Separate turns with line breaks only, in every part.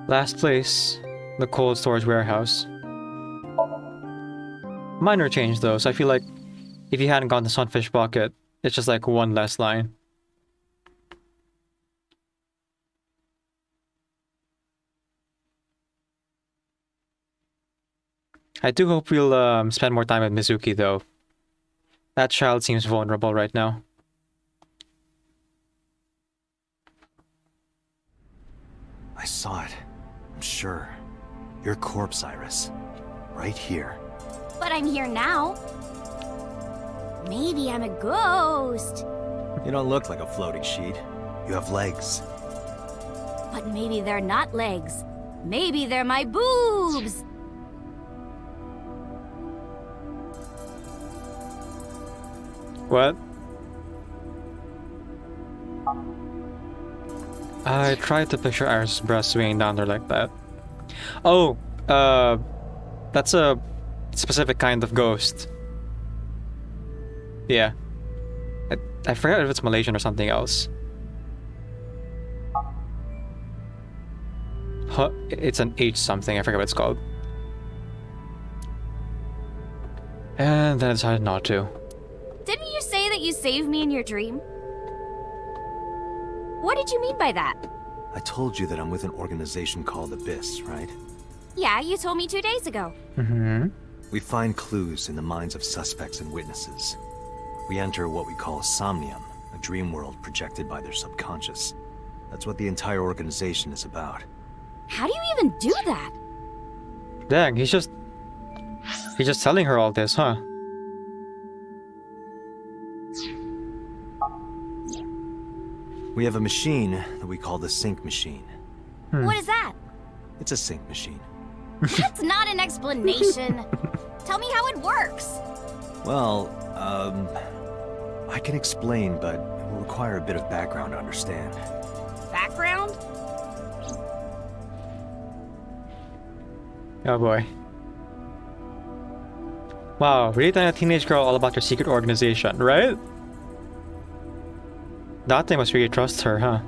Last place, the cold storage warehouse. Minor change though, so I feel like if you hadn't gotten the sunfish bucket, it's just like one less line. I do hope we'll spend more time with Mizuki though. That child seems vulnerable right now.
I saw it. I'm sure. Your corpse, Iris. Right here.
But I'm here now. Maybe I'm a ghost.
You don't look like a floating sheet. You have legs.
But maybe they're not legs. Maybe they're my boobs.
What? I tried to picture Iris' breast swinging down there like that. Oh, that's a specific kind of ghost. Yeah. I forgot if it's Malaysian or something else. Huh, it's an H something, I forget what it's called. And then I decided not to.
Didn't you say that you saved me in your dream? What did you mean by that?
I told you that I'm with an organization called Abyss, right?
Yeah, you told me 2 days ago.
Mm-hmm.
We find clues in the minds of suspects and witnesses. We enter what we call a somnium, a dream world projected by their subconscious. That's what the entire organization is about.
How do you even do that?
Dang, he's just telling her all this, huh?
We have a machine that we call the sync machine.
What is that?
It's a sync machine.
That's not an explanation. Tell me how it works.
Well, I can explain, but it will require a bit of background to understand.
Background?
Oh boy. Wow, really telling a teenage girl all about your secret organization, right? That thing must really trust her, huh?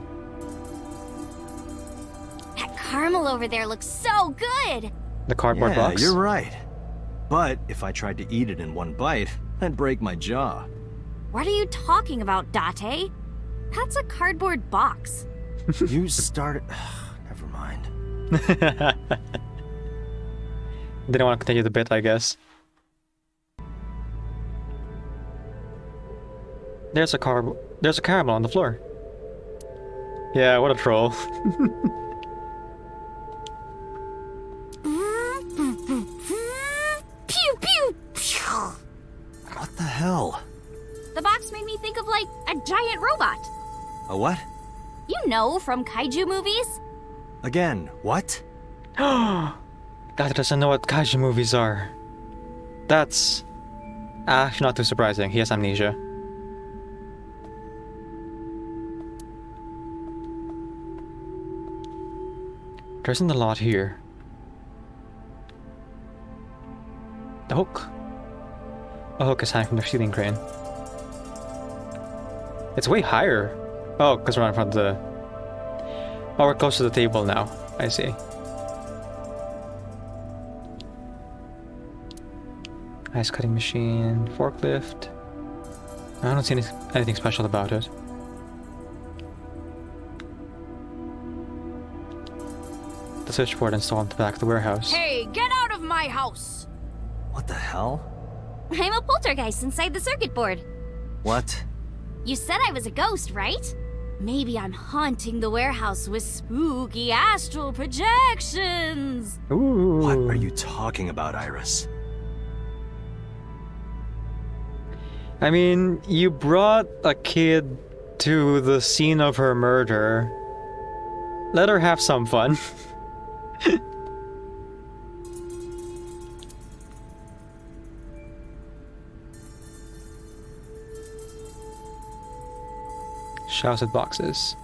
That caramel over there looks so good.
The cardboard
Yeah,
box?
you're right. But if I tried to eat it in one bite, I'd break my jaw.
What are you talking about, Date? That's a cardboard box.
You started... Never mind.
Didn't want to continue the bit, I guess. There's a caramel on the floor. Yeah, what a troll.
Pew pew pew.
What the hell?
The box made me think of like a giant robot.
A what?
You know, from kaiju movies.
Again, what?
That doesn't know what kaiju movies are. That's actually not too surprising. He has amnesia. There isn't a lot here. The hook. A hook is hanging from the ceiling crane. It's way higher. Oh, because we're not in front of the... Oh, we're close to the table now. I see. Ice cutting machine, forklift. I don't see anything special about it. The switchboard installed in the back of the warehouse.
Hey, get out of my house!
What the hell?
I'm a poltergeist inside the circuit board.
What?
You said I was a ghost, right? Maybe I'm haunting the warehouse with spooky astral projections.
Ooh.
What are you talking about, Iris?
I mean, you brought a kid to the scene of her murder. Let her have some fun. Shelves with boxes.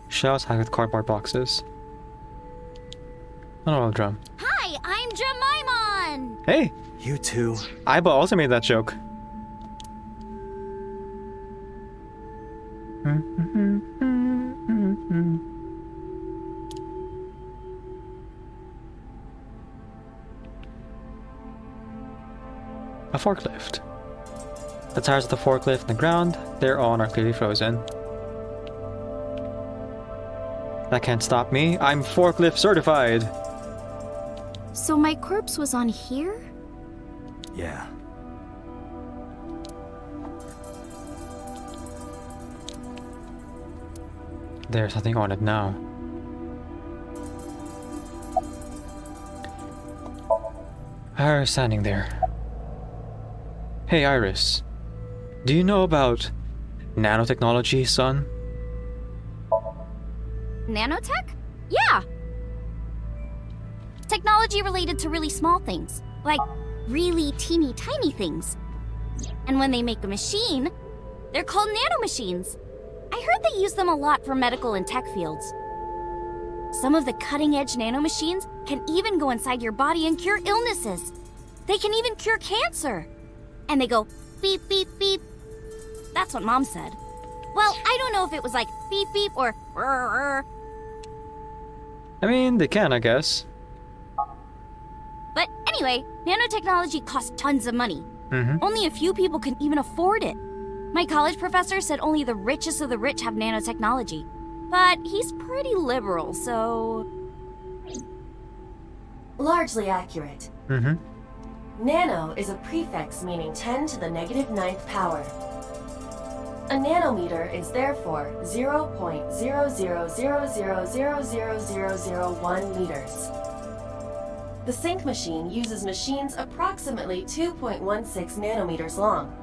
Shelves hung with cardboard boxes. An oil drum.
Hi, I'm Jemimon!
Hey!
You two.
Aiba also made that joke. A forklift. The tires of the forklift and the ground they're on are clearly frozen. That can't stop me. I'm forklift certified.
So my corpse was on here?
Yeah.
There's nothing on it now. Iris standing there. Hey Iris, do you know about nanotechnology, son?
Nanotech? Yeah! Technology related to really small things, like really teeny tiny things. And when they make a machine, they're called nanomachines. I heard they use them a lot for medical and tech fields. Some of the cutting-edge nanomachines can even go inside your body and cure illnesses. They can even cure cancer. And they go beep, beep, beep. That's what Mom said. Well, I don't know if it was like beep, beep or rrr.
I mean, they can, I guess.
But anyway, nanotechnology costs tons of money.
Mm-hmm.
Only a few people can even afford it. My college professor said only the richest of the rich have nanotechnology. But he's pretty liberal, so...
Largely accurate.
Mm-hmm.
Nano is a prefix meaning 10 to the negative 9th power. A nanometer is therefore 0.0000000001 meters. The sync machine uses machines approximately 2.16 nanometers long.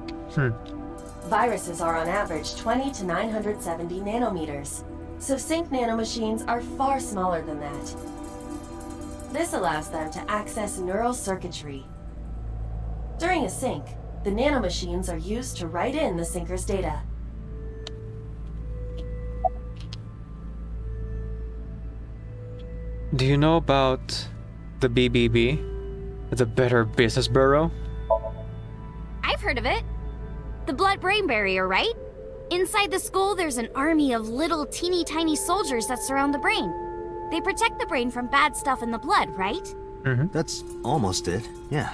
Viruses are on average 20 to 970 nanometers, so sync nanomachines are far smaller than that. This allows them to access neural circuitry. During a sync, the nanomachines are used to write in the syncer's data.
Do you know about the BBB? The Better Business Bureau?
I've heard of it. The blood-brain barrier, right? Inside the skull, there's an army of little teeny tiny soldiers that surround the brain. They protect the brain from bad stuff in the blood, right?
Mm-hmm.
That's almost it, yeah.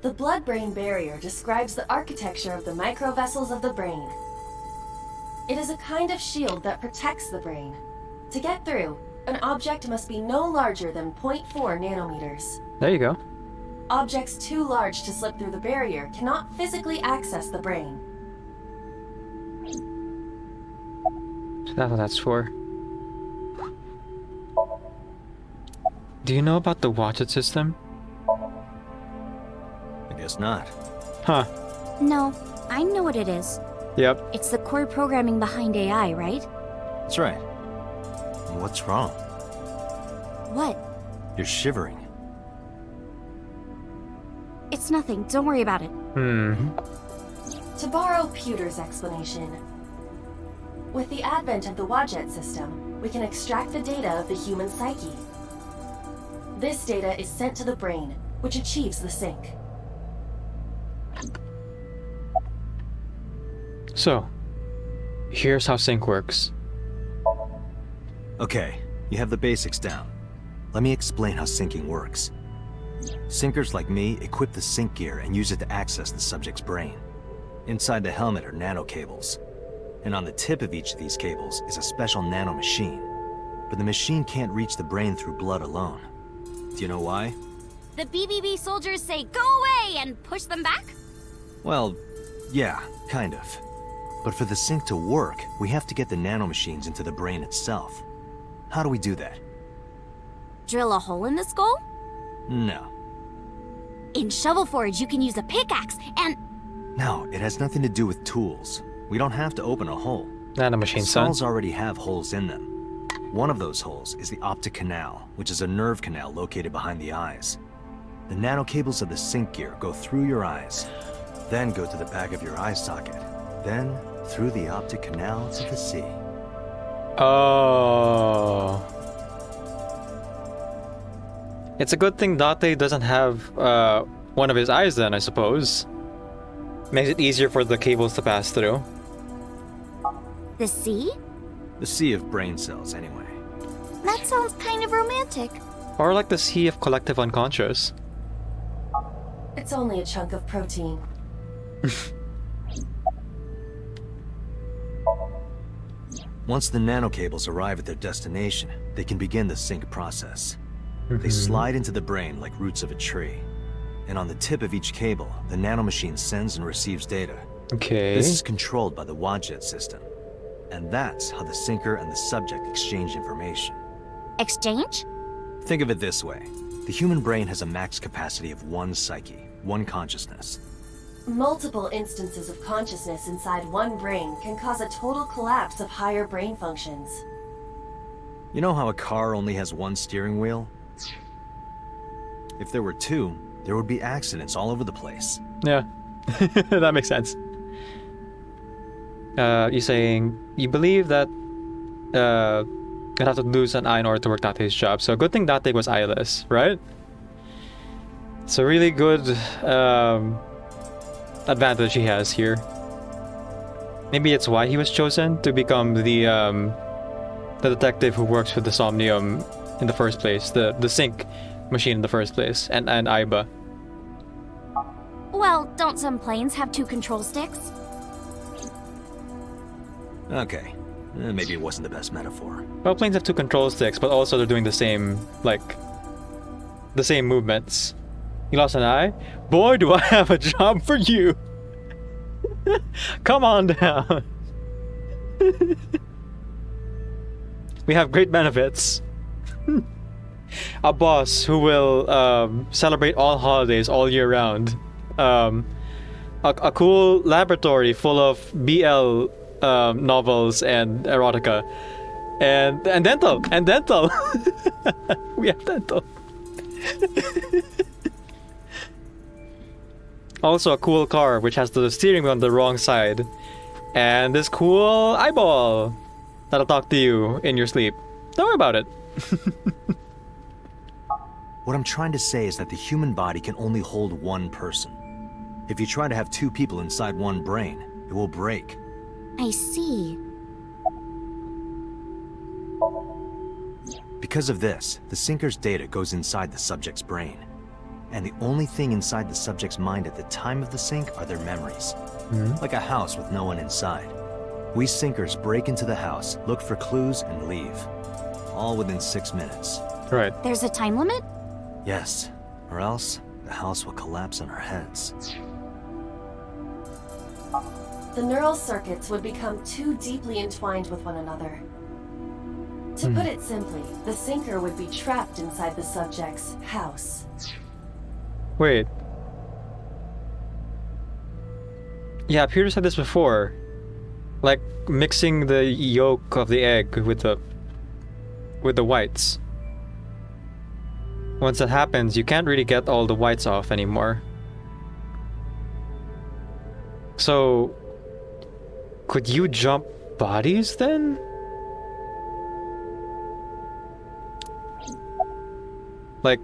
The blood-brain barrier describes the architecture of the microvessels of the brain. It is a kind of shield that protects the brain. To get through, an object must be no larger than 0.4 nanometers.
There you go.
Objects too large to slip through the barrier cannot physically access the brain.
That's what that's for. Do you know about the watch it system?
I guess not.
Huh.
No, I know what it is.
Yep.
It's the core programming behind AI, right?
That's right. What's wrong?
What?
You're shivering.
It's nothing. Don't worry about it.
To borrow Pewter's explanation, with the advent of the Wadjet system, we can extract the data of the human psyche. This data is sent to the brain, which achieves the sync.
So, here's how sync works.
Okay, you have the basics down. Let me explain how syncing works. Syncers like me equip the sync gear and use it to access the subject's brain. Inside the helmet are nano cables, and on the tip of each of these cables is a special nano machine. But the machine can't reach the brain through blood alone. Do you know why?
The BBB soldiers say go away and push them back?
Well, yeah, kind of. But for the sync to work, we have to get the nanomachines into the brain itself. How do we do that?
Drill a hole in the skull?
No.
In Shovel Forge, you can use a pickaxe and...
No, it has nothing to do with tools. We don't have to open a hole.
Nanomachine, son.
Skulls already have holes in them. One of those holes is the optic canal, which is a nerve canal located behind the eyes. The nanocables of the sync gear go through your eyes, then go to the back of your eye socket, then through the optic canal to the sea.
Oh. It's a good thing Date doesn't have one of his eyes then, I suppose. Makes it easier for the cables to pass through.
The sea?
The sea of brain cells, anyway.
That sounds kind of romantic.
Or like the sea of collective unconscious.
It's only a chunk of protein.
Once the nanocables arrive at their destination, they can begin the sync process. They slide into the brain like roots of a tree. And on the tip of each cable, the nanomachine sends and receives data.
Okay.
This is controlled by the Wadjet system. And that's how the sinker and the subject exchange information.
Exchange?
Think of it this way. The human brain has a max capacity of one psyche, one consciousness.
Multiple instances of consciousness inside one brain can cause a total collapse of higher brain functions.
You know how a car only has one steering wheel? If there were two, there would be accidents all over the place.
Yeah, that makes sense. You're saying you believe that you'd have to lose an eye in order to work Date's job. So good thing Date was eyeless, right? It's a really good advantage he has here. Maybe it's why he was chosen to become the detective who works with the Somnium in the first place, the sync machine in the first place, and Aiba.
Well, don't some planes have 2 control sticks?
Okay, maybe it wasn't the best metaphor.
Well, planes have 2 control sticks, but also they're doing the same, the same movements. You lost an eye? Boy, do I have a job for you! Come on down! We have great benefits. A boss who will celebrate all holidays all year round. A cool laboratory full of BL novels and erotica. And dental! And dental! We have dental. Also a cool car which has the steering wheel on the wrong side. And this cool eyeball that'll talk to you in your sleep. Don't worry about it.
What I'm trying to say is that the human body can only hold one person. If you try to have 2 people inside one brain, it will break.
I see.
Because of this, the sinker's data goes inside the subject's brain. And the only thing inside the subject's mind at the time of the sync are their memories. Like a house with no one inside. We sinkers break into the house, look for clues, and leave. All within 6 minutes.
Right.
There's a time limit?
Yes, or else the house will collapse on our heads.
The neural circuits would become too deeply entwined with one another. To put it simply, the sinker would be trapped inside the subject's house.
Wait. Yeah, Peter said this before. Like mixing the yolk of the egg with the whites. Once that happens, you can't really get all the whites off anymore. So, could you jump bodies then? Like,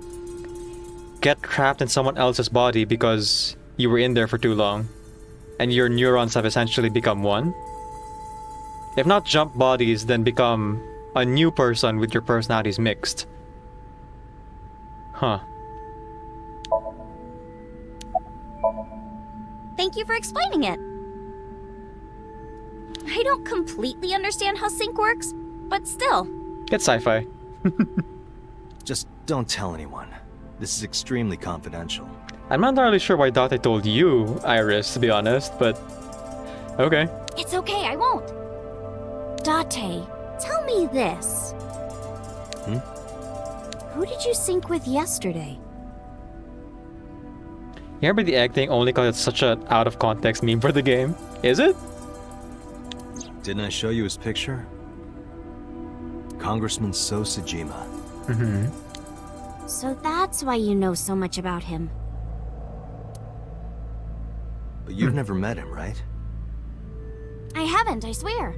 get trapped in someone else's body because you were in there for too long, and your neurons have essentially become one? If not jump bodies, then become a new person with your personalities mixed. Huh.
Thank you for explaining it. I don't completely understand how sync works, but still.
It's sci-fi.
Just don't tell anyone. This is extremely confidential.
I'm not entirely sure why Date told you, Iris, to be honest, but... okay.
It's okay, I won't. Date, tell me this. Who did you sync with yesterday?
You remember the egg thing only because it's such an out-of-context meme for the game? Is it?
Didn't I show you his picture? Congressman So Sajima.
So that's why you know so much about him.
But you've never met him, right?
I haven't, I swear.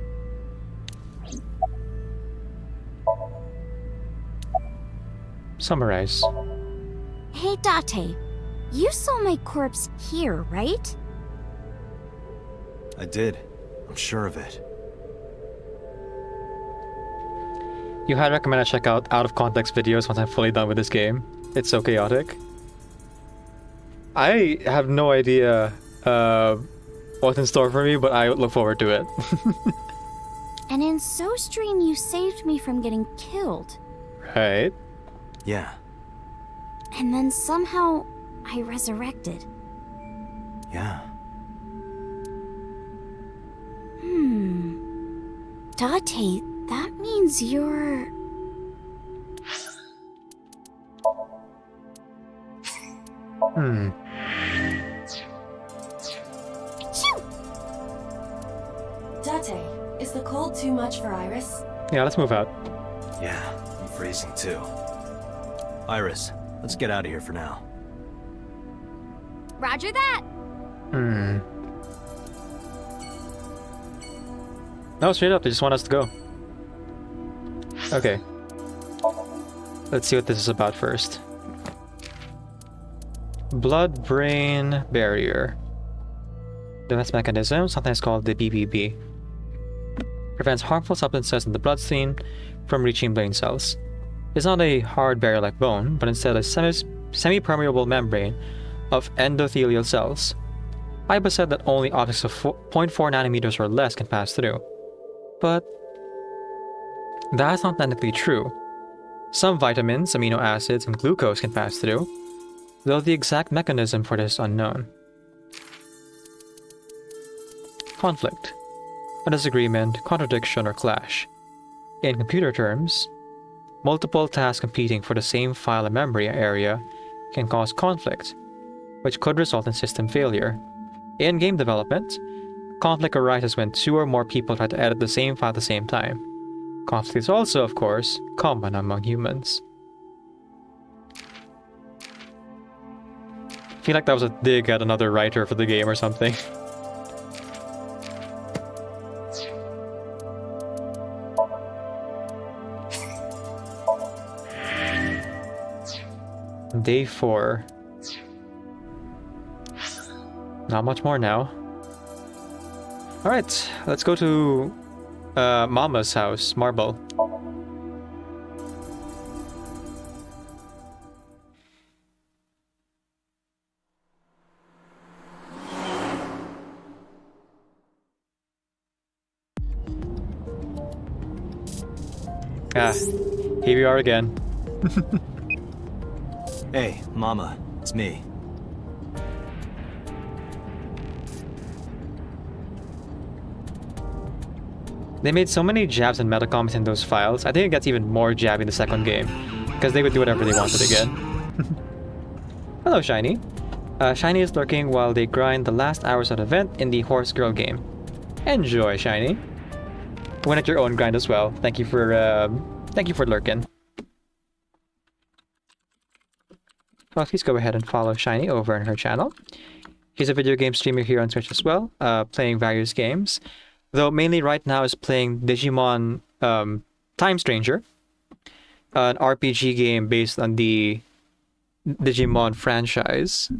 Summarize.
Hey, Date. You saw my corpse here, right?
I did. I'm sure of it.
You highly recommend I check out out-of-context videos once I'm fully done with this game. It's so chaotic. I have no idea what's in store for me, but I look forward to it.
And in SoStream, you saved me from getting killed.
Right.
Yeah,
And then somehow, I resurrected.
yeah.
Date, that means you're... Achoo!
Date, is the cold too much for Iris?
Yeah, let's move out.
Yeah, I'm freezing too. Iris, let's get out of here for now.
Roger that!
No, straight up, they just want us to go. Okay. Let's see what this is about first. Blood-brain barrier. Defense mechanism, sometimes called the BBB. Prevents harmful substances in the bloodstream from reaching brain cells. It's not a hard barrier like bone, but instead a semi-permeable membrane of endothelial cells. Iba said that only objects of 0.4 nanometers or less can pass through. But that's not technically true. Some vitamins, amino acids, and glucose can pass through, though the exact mechanism for this is unknown. Conflict. A disagreement, contradiction, or clash. In computer terms, multiple tasks competing for the same file and memory area can cause conflict, which could result in system failure. In game development, conflict arises when two or more people try to edit the same file at the same time. Conflict is also, of course, common among humans. I feel like that was a dig at another writer for the game or something. Day 4. Not much more now. Alright, let's go to Mama's house, Marble. Ah, here we are again.
Hey, Mama, it's me.
They made so many jabs and meta comments in those files. I think it gets even more jabby in the second game, because they would do whatever they wanted again. Hello, Shiny. Shiny is lurking while they grind the last hours of the event in the Horse Girl game. Enjoy, Shiny. Win at your own grind as well. Thank you for lurking. Well, please go ahead and follow Shiny over on her channel. She's a video game streamer here on Twitch as well, playing various games. Though mainly right now is playing Digimon Time Stranger, an RPG game based on the Digimon franchise.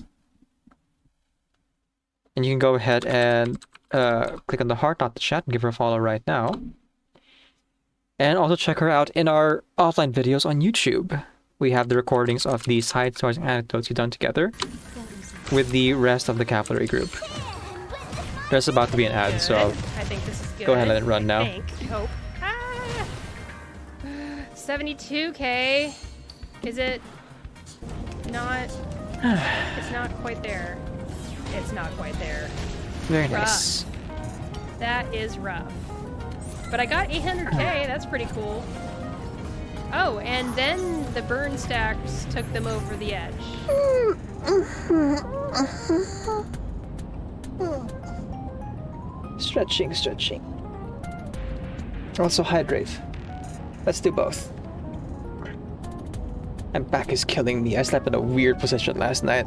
And you can go ahead and click on the heart, not the chat, and give her a follow right now. And also check her out in our offline videos on YouTube. We have the recordings of the side stories and anecdotes we've done together with the rest of the Cavalry group. There's about to be an ad, so I'll
I think this is good.
go ahead and let it run now.
I hope. 72K. Is it not? It's not quite there. It's not quite there.
Very nice.
That is rough. But I got 800K. That's pretty cool. Oh, and then the burn stacks took them over the edge.
Stretching. Also hydrate. Let's do both. My back is killing me. I slept in a weird position last night.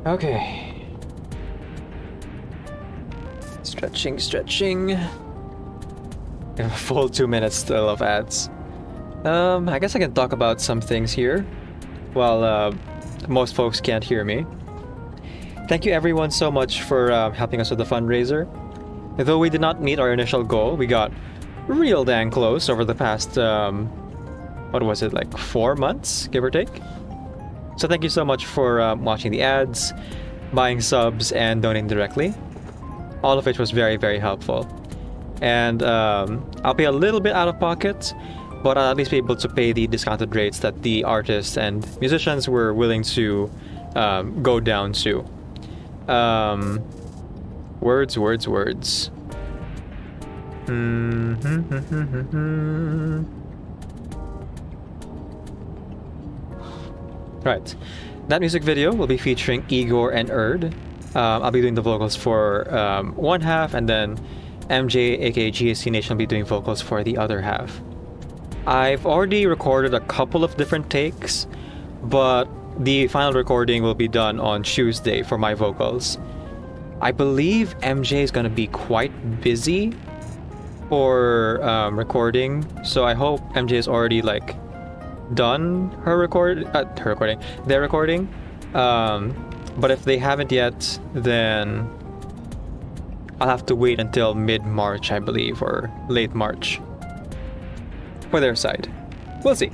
Okay. Stretching. We have a full 2 minutes still of ads. I guess I can talk about some things here while most folks can't hear me. Thank you everyone so much for helping us with the fundraiser. Though we did not meet our initial goal, we got real dang close over the past, what was it, like 4 months, give or take? So thank you so much for watching the ads, buying subs, and donating directly. All of which was very, very helpful. And I'll pay a little bit out of pocket, but I'll at least be able to pay the discounted rates that the artists and musicians were willing to go down to. Words. Right. That music video will be featuring Igor and Erd. I'll be doing the vocals for one half, and then MJ, aka GSC Nation, will be doing vocals for the other half. I've already recorded a couple of different takes, but the final recording will be done on Tuesday for my vocals. I believe MJ is gonna be quite busy for recording, so I hope MJ is already like done their recording. But if they haven't yet, then I'll have to wait until mid-March, I believe, or late March for their side. We'll see.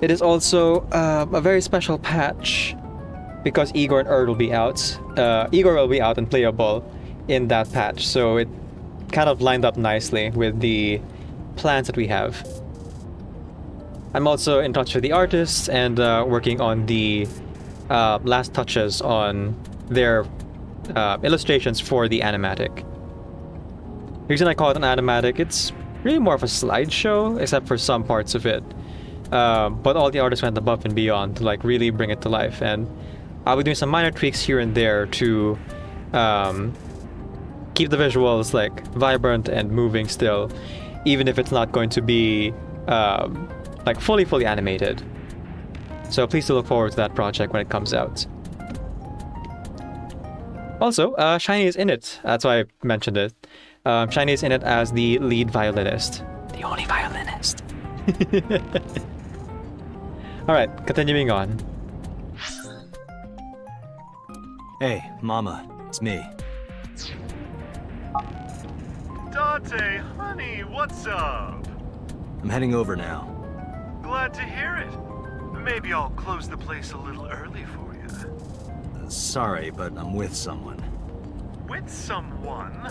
It is also a very special patch because Igor and Erd will be out. Igor will be out and playable in that patch, so it kind of lined up nicely with the plans that we have. I'm also in touch with the artists and working on the last touches on their illustrations for the animatic. The reason I call it an animatic, it's really more of a slideshow, except for some parts of it. But all the artists went above and beyond to like really bring it to life, and I'll be doing some minor tweaks here and there to keep the visuals like vibrant and moving still, even if it's not going to be like fully animated. So please do look forward to that project when it comes out. Also, Shiny is in it. That's why I mentioned it. Shiny is in it as the lead violinist. The only violinist. Alright, continuing on.
Hey, Mama, it's me.
Dante, honey, what's up?
I'm heading over now.
Glad to hear it. Maybe I'll close the place a little early for you.
Sorry, but I'm with someone.
With someone?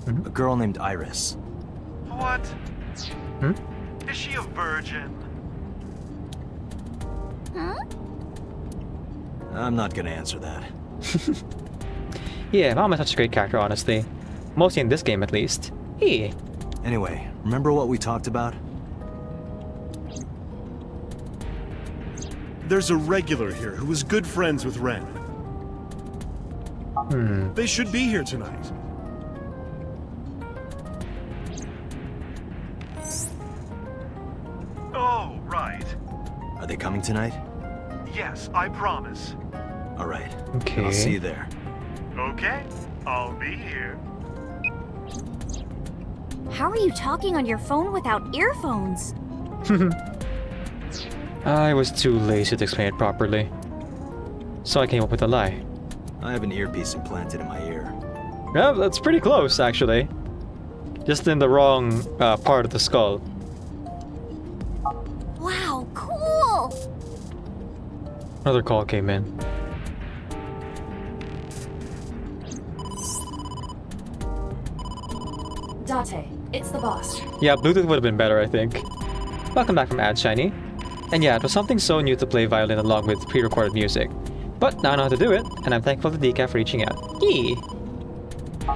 A girl named Iris.
What? Is she a virgin?
Huh?
I'm not gonna answer that.
Yeah, Mama's such a great character, honestly. Mostly in this game, at least. Hey.
Anyway, remember what we talked about?
There's a regular here who is good friends with Ren. They should be here tonight.
Oh, right.
Are they coming tonight?
Yes, I promise.
All right.
Okay.
I'll see you there.
Okay, I'll be here.
How are you talking on your phone without earphones?
I was too lazy to explain it properly. So I came up with a lie.
I have an earpiece implanted in my ear.
Yeah, that's pretty close, actually. Just in the wrong part of the skull.
Wow, cool!
Another call came in.
Date, it's the boss.
Yeah, Bluetooth would have been better, I think. Welcome back from Ad Shiny. And yeah, it was something so new to play violin along with pre-recorded music. But now I know how to do it, and I'm thankful to Decaf for reaching out. Yee!
I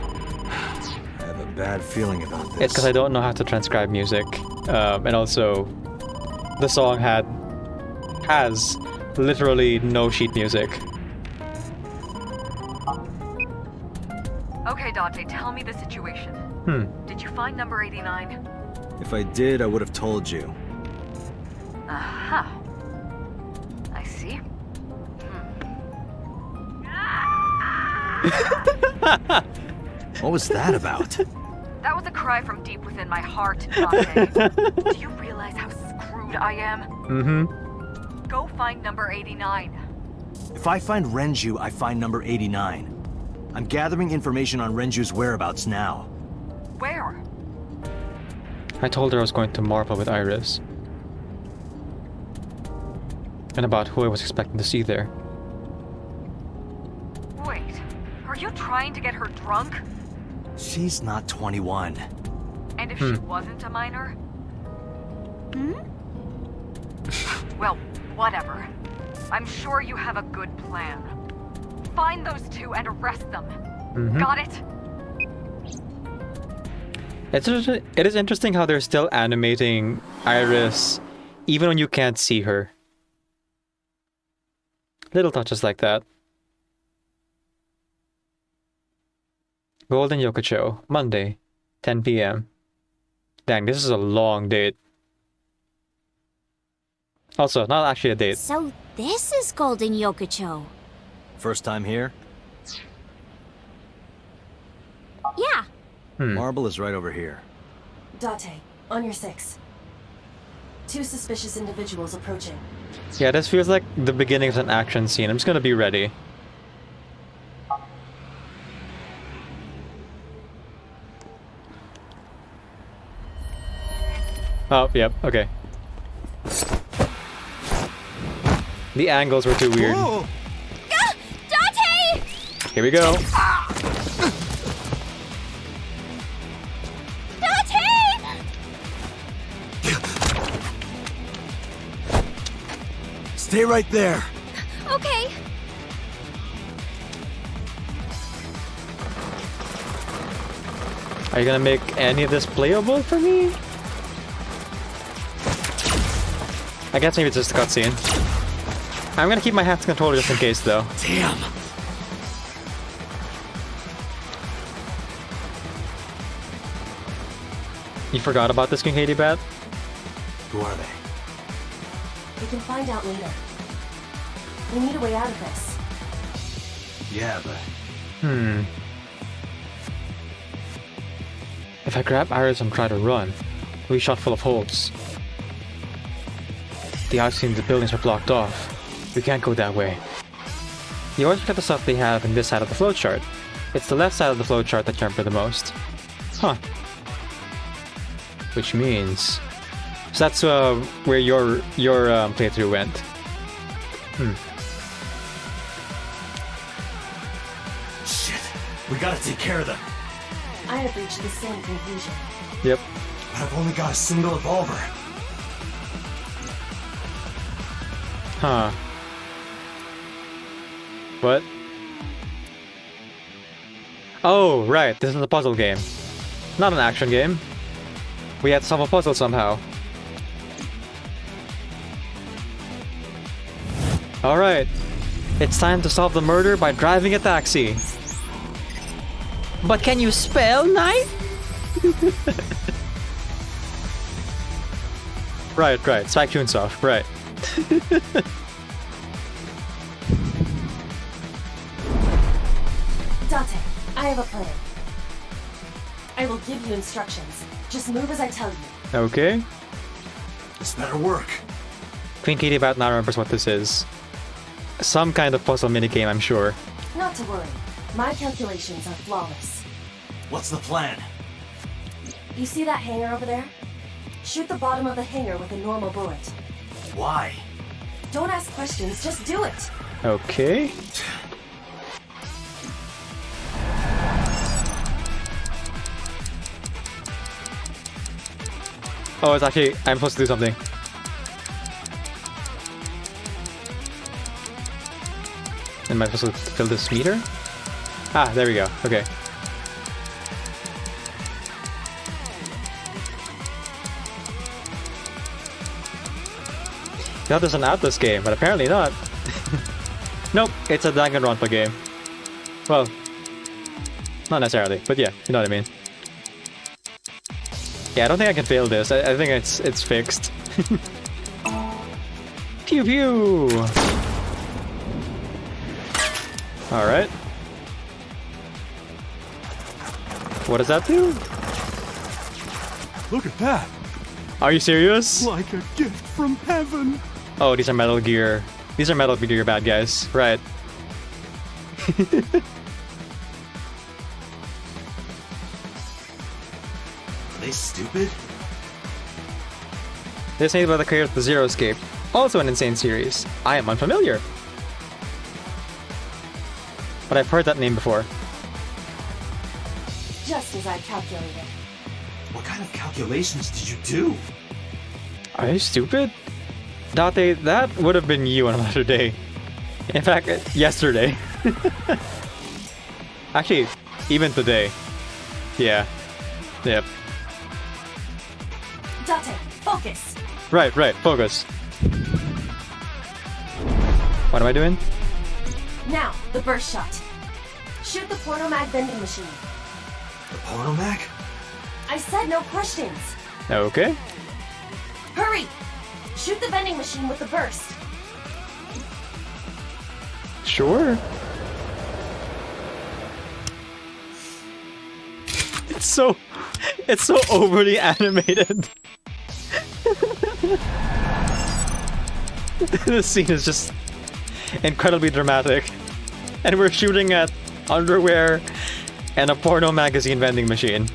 have a bad feeling about this.
It's because I don't know how to transcribe music. And also, the song has literally no sheet music.
Okay, Dante, tell me the situation. Did you find number 89?
If I did, I would have told you.
Aha. I see.
What was that about?
That was a cry from deep within my heart, Dante. Do you realize how screwed I am?
Mm-hmm.
Go find number 89.
If I find Renju, I find number 89. I'm gathering information on Renju's whereabouts now.
Where?
I told her I was going to Marble with Iris. And about who I was expecting to see there.
Wait, are you trying to get her drunk?
She's not 21.
And if she wasn't a minor? Well, whatever. I'm sure you have a good plan. Find those two and arrest them. Got it?
It is interesting how they're still animating Iris even when you can't see her. Little touches like that. Golden Yokocho, Monday, 10 p.m. Dang, this is a long date. Also, not actually a date.
So this is Golden Yokocho.
First time here?
Yeah.
Marble is right over here.
Date, on your 6. 2 suspicious individuals approaching.
Yeah, this feels like the beginning of an action scene. I'm just gonna be ready. Oh, yep, okay. The angles were too weird.
Whoa!
Ah, Dante!
Here we go.
Dante!
Stay right there.
Okay.
Are you gonna make any of this playable for me? I guess maybe it's just a cutscene. I'm gonna keep my hands controller just in case, though.
Damn.
You forgot about this King Haiti Bat?
Who are they?
We can find out later. We need a way out of this.
Yeah, but
If I grab Iris and try to run, we'll be shot full of holes. The outside of the buildings are blocked off. We can't go that way. You always look at the stuff they have in this side of the flowchart. It's the left side of the flowchart that you remember the most. Huh. Which means... So that's where your playthrough went.
shit. We gotta take care of them.
I have reached the same conclusion.
Yep.
But I've only got a single revolver.
Huh. What? Oh, right. This is a puzzle game. Not an action game. We had to solve a puzzle somehow. Alright. It's time to solve the murder by driving a taxi. But can you spell knife? Right. Spike Chunsoft, right.
Date, I have a plan. I will give you instructions. Just move as I tell you.
Okay.
This better work.
Queen Katie Bat now remembers what this is. Some kind of puzzle minigame, I'm sure.
Not to worry. My calculations are flawless.
What's the plan?
You see that hangar over there? Shoot the bottom of the hangar with a normal bullet.
Why?
Don't ask questions, just do it.
Okay. Oh, it's actually... I'm supposed to do something. Am I supposed to fill this meter? Ah, there we go. Okay. I thought there's an Atlas game, but apparently not. Nope, it's a Danganronpa game. Well, not necessarily, but yeah, you know what I mean. Yeah, I don't think I can fail this. I think it's fixed. Pew pew! Alright. What does that do?
Look at that.
Are you serious?
Like a gift from heaven.
Oh, these are Metal Gear. These are Metal Gear bad guys. Right.
Are they stupid?
This is made by the creator of the Zero Escape. Also an insane series. I am unfamiliar. But I've heard that name before.
Just as I calculated.
What kind of calculations did you do?
Are you stupid? Date, that would have been you on another day. In fact, yesterday. Actually, even today. Yeah. Yep.
Date, focus.
Right, focus. What am I doing?
Now, the burst shot. Shoot the pornomag vending machine.
The pornomac?
I said no questions.
Okay.
Hurry! Shoot the vending machine with the burst.
Sure. It's so overly animated. This scene is just incredibly dramatic. And we're shooting at underwear and a porno magazine vending machine.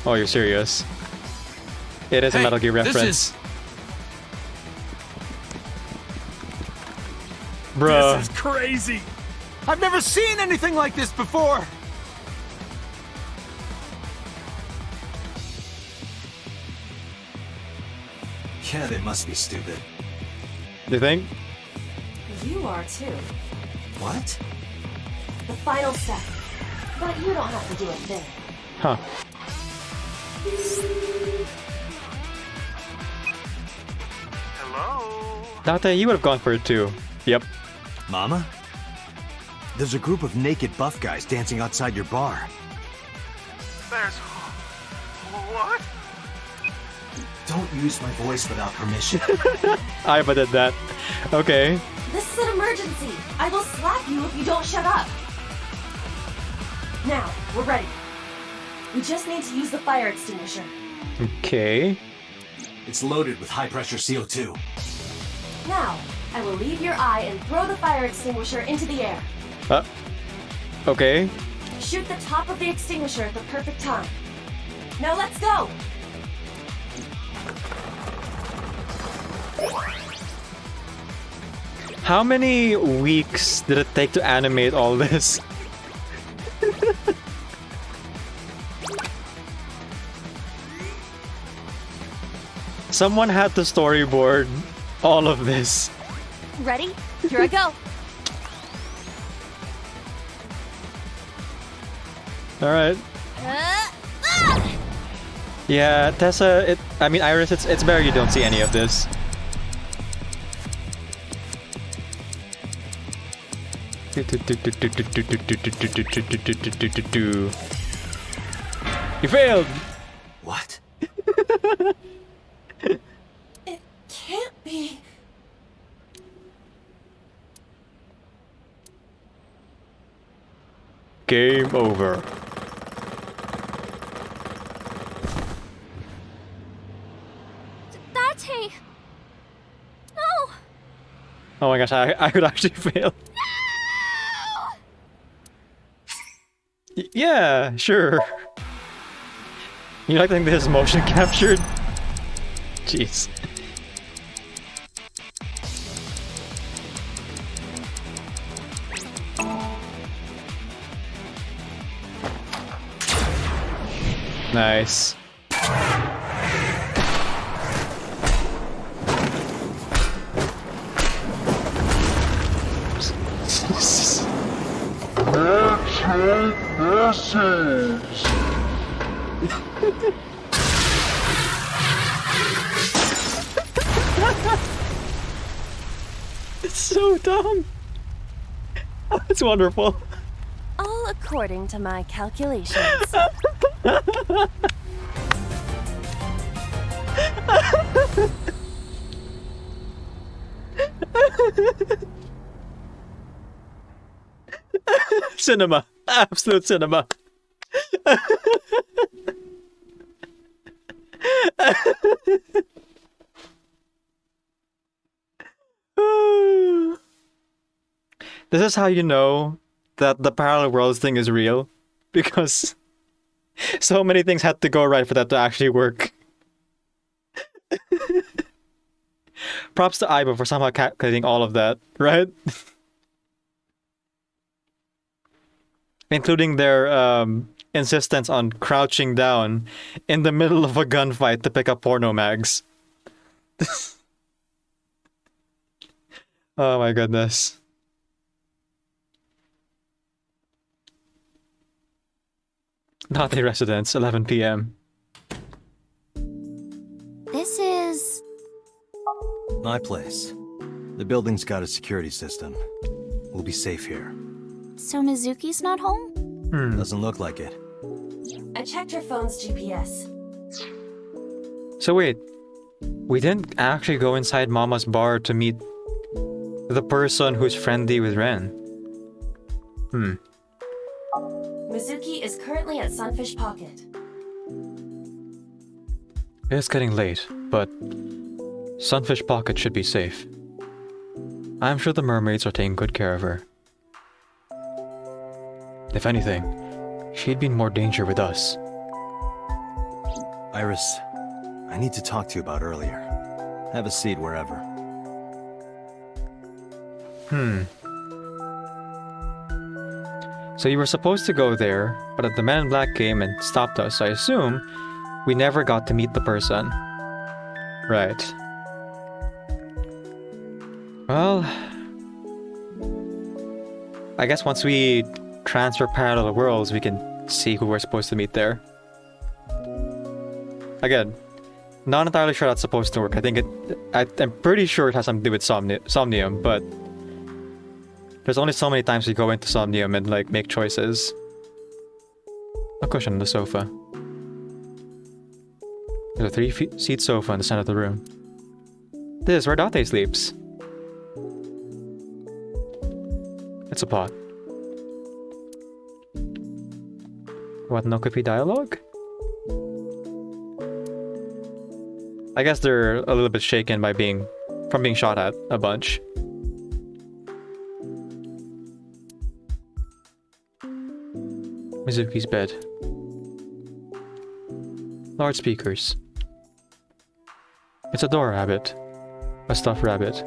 Oh, you're serious? It is a Metal Gear reference. Bruh.
This is crazy.
I've never seen anything like this before! Yeah, they must be stupid.
You think?
You are too.
What?
The final step. But you don't have to do a thing.
Huh.
Hello?
Date, you would have gone for it too. Yep.
Mama? There's a group of naked buff guys dancing outside your bar.
There's... What?
Don't use my voice without permission.
I did that. Okay.
This is an emergency. I will slap you if you don't shut up. Now, we're ready. We just need to use the fire extinguisher.
Okay.
It's loaded with high-pressure CO2.
Now, I will leave your eye and throw the fire extinguisher into the air.
Okay.
Shoot the top of the extinguisher at the perfect time. Now let's go!
How many weeks did it take to animate all this? Someone had to storyboard all of this.
Ready? Here I go.
Alright.
Ah!
Yeah, Tessa, Iris, it's better you don't see any of this. You failed!
What?
It can't be.
Game over.
Date! No!
Oh my gosh, I could actually fail. Yeah, sure. You like to think this is motion captured? Jeez. Nice. It's so dumb. Oh, it's wonderful.
All according to my calculations.
Cinema. Absolute cinema. This is how you know that the parallel worlds thing is real. Because so many things had to go right for that to actually work. Props to Iba for somehow calculating all of that, right? Including their insistence on crouching down in the middle of a gunfight to pick up porno mags. Oh my goodness. Not a residence, 11 p.m.
This is...
My place. The building's got a security system. We'll be safe here.
So Mizuki's not home?
Doesn't look like it.
I checked her phone's GPS.
So wait, we didn't actually go inside Mama's bar to meet the person who's friendly with Ren.
Mizuki is currently at Sunfish Pocket.
It's getting late, but Sunfish Pocket should be safe. I'm sure the mermaids are taking good care of her. If anything, she'd be in more danger with us.
Iris, I need to talk to you about earlier. Have a seat wherever.
So you were supposed to go there, but the Man in Black came and stopped us, so I assume we never got to meet the person. Right. Well, I guess once we transfer parallel worlds, we can see who we're supposed to meet there. Again, not entirely sure that's supposed to work. I'm pretty sure it has something to do with Somnium, but there's only so many times we go into Somnium and like make choices. A cushion on the sofa. There's a 3-seat sofa in the center of the room. This is where Date sleeps. It's a pot. What, no creepy dialogue? I guess they're a little bit shaken by being shot at a bunch. Mizuki's bed. Large speakers. It's a door rabbit. A stuffed rabbit.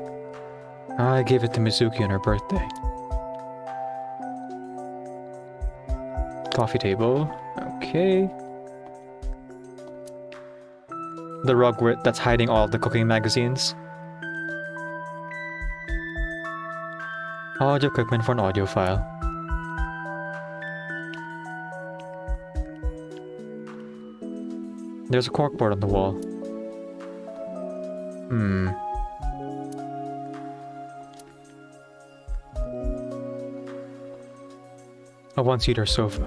I gave it to Mizuki on her birthday. Coffee table. Okay. The rug that's hiding all the cooking magazines. Audio equipment for an audio file. There's a corkboard on the wall. A one-seater sofa.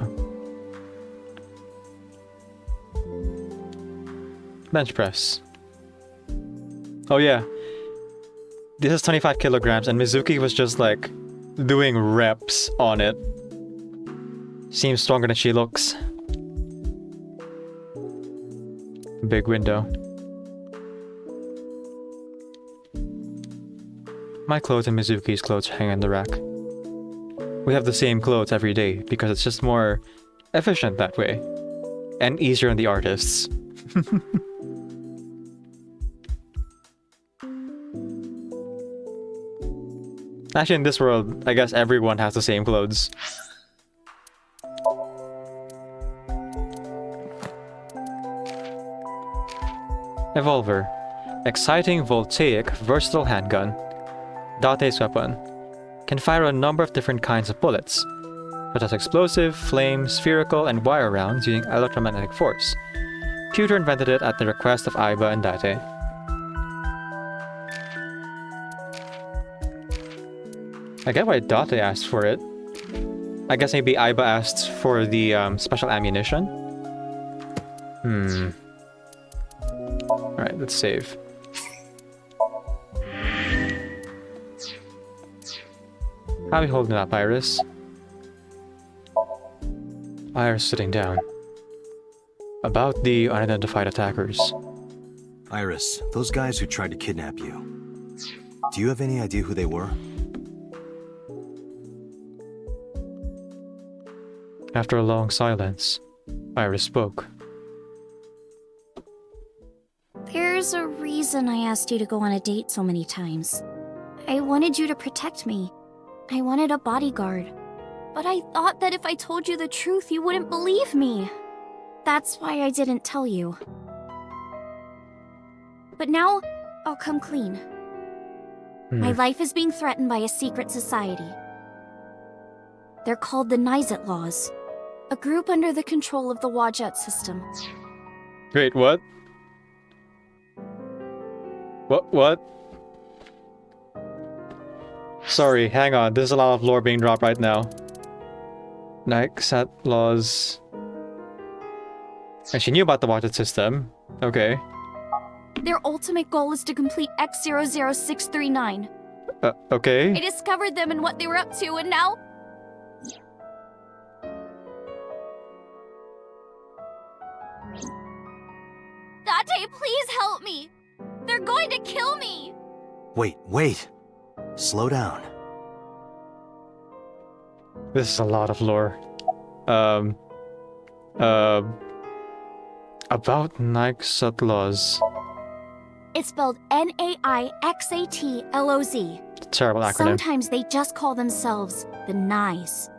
Bench press. Oh yeah. This is 25 kilograms and Mizuki was just like doing reps on it. Seems stronger than she looks. Big window. My clothes and Mizuki's clothes hang in the rack. We have the same clothes every day because it's just more efficient that way. And easier on the artists. Actually, in this world, I guess everyone has the same clothes. Evolver. Exciting, voltaic, versatile handgun. Date's weapon. Can fire a number of different kinds of bullets, such as explosive, flame, spherical, and wire rounds using electromagnetic force. Pewter invented it at the request of Aiba and Date. I get why Date asked for it. I guess maybe Aiba asked for the special ammunition. Alright, let's save. How are we holding up, Iris? Iris sitting down. About the unidentified attackers.
Iris, those guys who tried to kidnap you. Do you have any idea who they were?
After a long silence, Iris spoke.
There's a reason I asked you to go on a date so many times. I wanted you to protect me. I wanted a bodyguard. But I thought that if I told you the truth, you wouldn't believe me. That's why I didn't tell you. But now, I'll come clean. My life is being threatened by a secret society. They're called the Nizet Laws, a group under the control of the Wadjet system.
Wait, what? What? Sorry, hang on. There's a lot of lore being dropped right now. Nizet Laws. And she knew about the Wadjet system. Okay.
Their ultimate goal is to complete X00639.
Okay.
I discovered them and what they were up to, and now... Date, please help me! They're going to kill me!
Wait. Slow down.
This is a lot of lore. About Nizet Laws.
It's spelled Naixatloz.
Terrible acronym.
Sometimes they just call themselves the Nice.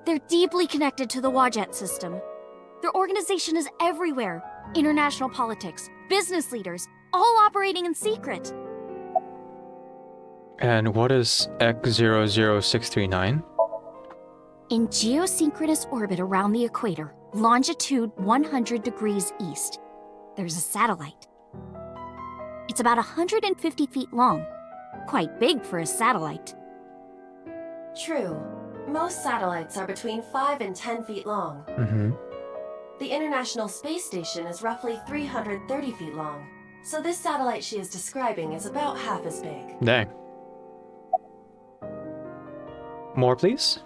They're deeply connected to the Wadjet system. Their organization is everywhere. International politics, business leaders, all operating in secret.
And what is X00639?
In geosynchronous orbit around the equator, longitude 100 degrees east, there's a satellite. It's about 150 feet long. Quite big for a satellite.
True. Most satellites are between 5 and 10 feet long. The International Space Station is roughly 330 feet long, so this satellite she is describing is about half as big.
Dang. More, please?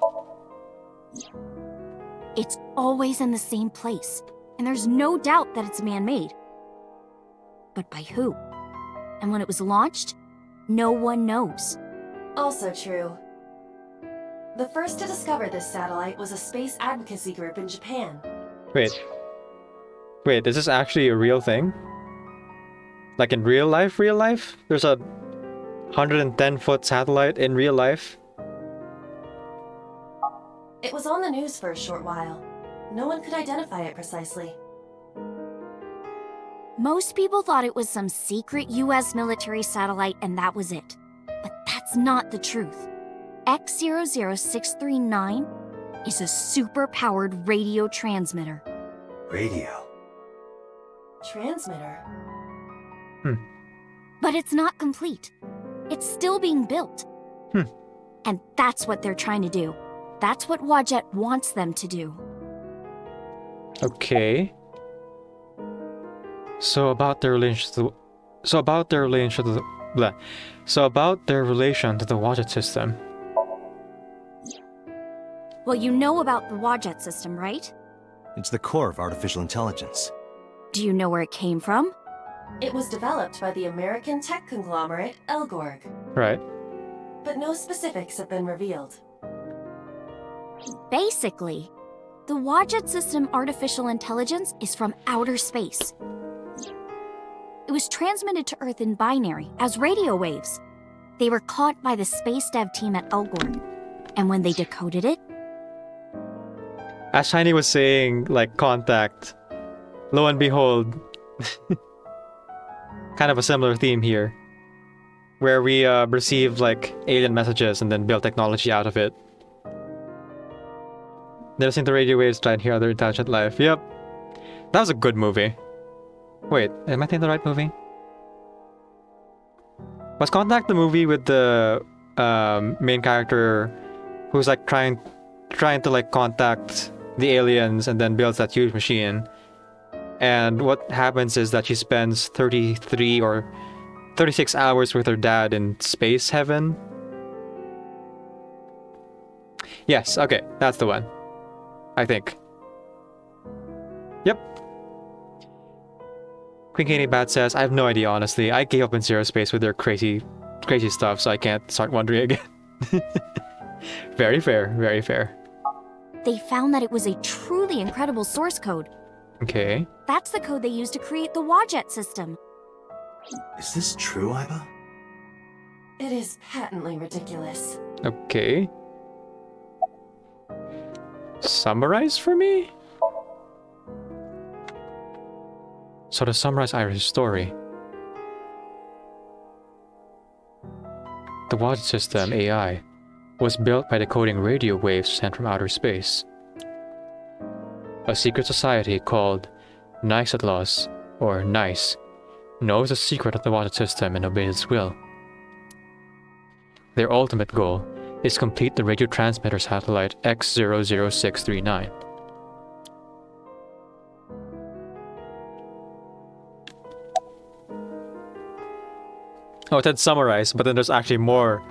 It's always in the same place, and there's no doubt that it's man-made. But by who? And when it was launched, no one knows.
Also true. The first to discover this satellite was a space advocacy group in Japan.
Wait, is this actually a real thing? Like in real life? There's a 110-foot satellite in real life?
It was on the news for a short while. No one could identify it precisely.
Most people thought it was some secret US military satellite and that was it. But that's not the truth. X00639 is a super-powered radio transmitter.
Radio?
Transmitter?
But it's not complete. It's still being built. And that's what they're trying to do. That's what Wadjet wants them to do.
Okay. So about their relation to the Wadjet system.
Well, you know about the Wadjet system, right?
It's the core of artificial intelligence.
Do you know where it came from?
It was developed by the American tech conglomerate Elgorg,
Right.
but no specifics have been revealed.
Basically, the Wadjet system artificial intelligence is from outer space. It was transmitted to Earth in binary, as radio waves. They were caught by the space dev team at Elgorg, and when they decoded it,
As Shiny was saying, like, contact. Lo and behold. Kind of a similar theme here. Where we receive, like, alien messages and then build technology out of it. Never seen the radio waves try and hear other intelligent life. Yep. That was a good movie. Wait, am I thinking the right movie? Was Contact the movie with the main character who's like trying to like contact the aliens and then builds that huge machine And what happens is that she spends 33 or 36 hours with her dad in space heaven. Yes, okay, that's the one. I think. Yep. Queen Katie Bat says, I have no idea, honestly. I gave up in zero space with their crazy stuff, so I can't start wondering again. Very fair, very fair.
They found that it was a truly incredible source code.
Okay.
That's the code they used to create the Wadjet system.
Is this true, Iba?
It is patently ridiculous.
Okay. Summarize for me? So to summarize Iris' story, the Wadjet system, AI, was built by decoding radio waves sent from outer space. A secret society called Niceatlas, or NICE, knows the secret of the Wadjet system and obeys its will. Their ultimate goal is complete the radio transmitter satellite X00639. Oh, it said summarize, but then there's actually more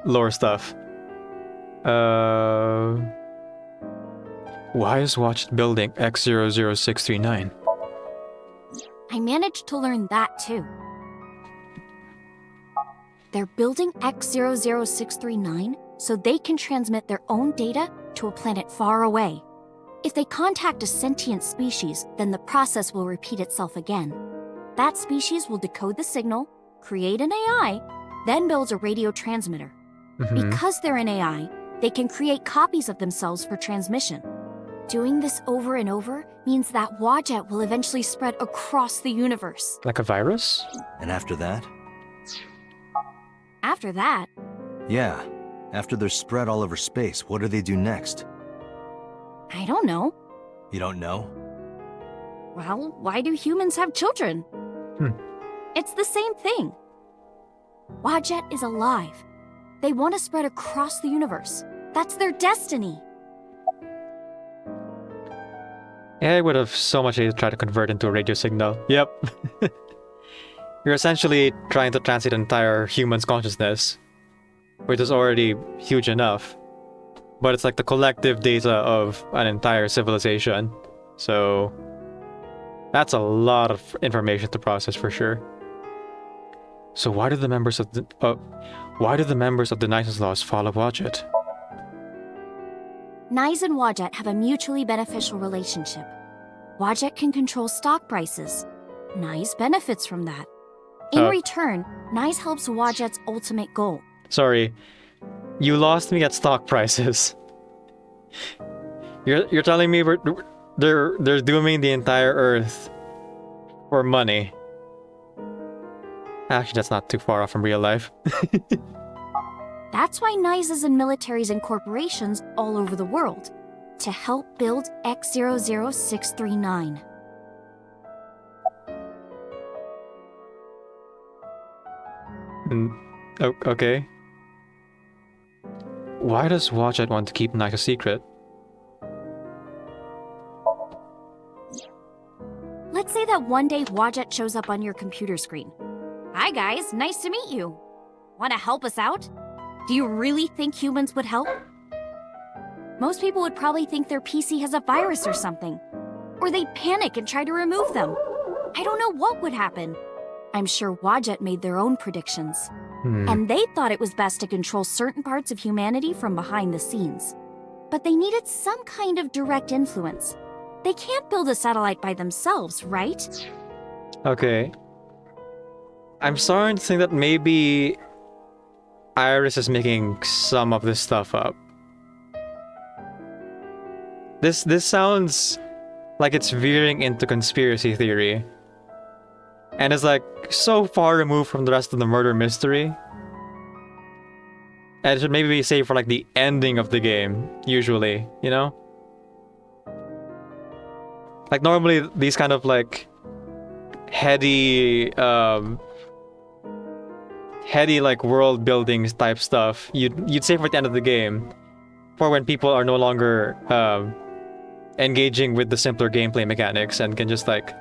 lore stuff. Why is Watched building X00639?
I managed to learn that too. They're building X00639 so they can transmit their own data to a planet far away. If they contact a sentient species, then the process will repeat itself again. That species will decode the signal, create an AI, then builds a radio transmitter. Because they're an AI, they can create copies of themselves for transmission. Doing this over and over means that Wadjet will eventually spread across the universe.
Like a virus?
And after that?
After that,
Yeah. After they're spread all over space, what do they do next?
I don't know.
You don't know?
Well, why do humans have children? It's the same thing. Wadjet is alive. They want to spread across the universe. That's their destiny.
Yeah, I would have so much tried to convert into a radio signal. Yep. You're essentially trying to translate entire human's consciousness, which is already huge enough. But it's like the collective data of an entire civilization. So that's a lot of information to process for sure. So why do the members of the Niceatlas follow Wadjet?
Nyes and Wadjet have a mutually beneficial relationship. Wadjet can control stock prices. Nyes benefits from that. In return, Nyes helps Wadjet's ultimate goal.
Sorry, you lost me at stock prices. You're telling me they're dooming the entire Earth for money. Actually, that's not too far off from real life.
That's why Nyes is in militaries and corporations all over the world, to help build X00639.
Okay. Why does Wadjet want to keep Nyes a secret?
Let's say that one day Wadjet shows up on your computer screen. Hi guys, nice to meet you. Want to help us out? Do you really think humans would help? Most people would probably think their PC has a virus or something. Or they'd panic and try to remove them. I don't know what would happen. I'm sure Wadjet made their own predictions. And they thought it was best to control certain parts of humanity from behind the scenes. But they needed some kind of direct influence. They can't build a satellite by themselves, right?
Okay. I'm starting to think that maybe Iris is making some of this stuff up. This sounds like it's veering into conspiracy theory. And it's like so far removed from the rest of the murder mystery. And it should maybe be saved for like the ending of the game, usually, you know? Like normally these kind of like heady like world building type stuff you'd save for the end of the game, for when people are no longer engaging with the simpler gameplay mechanics and can just like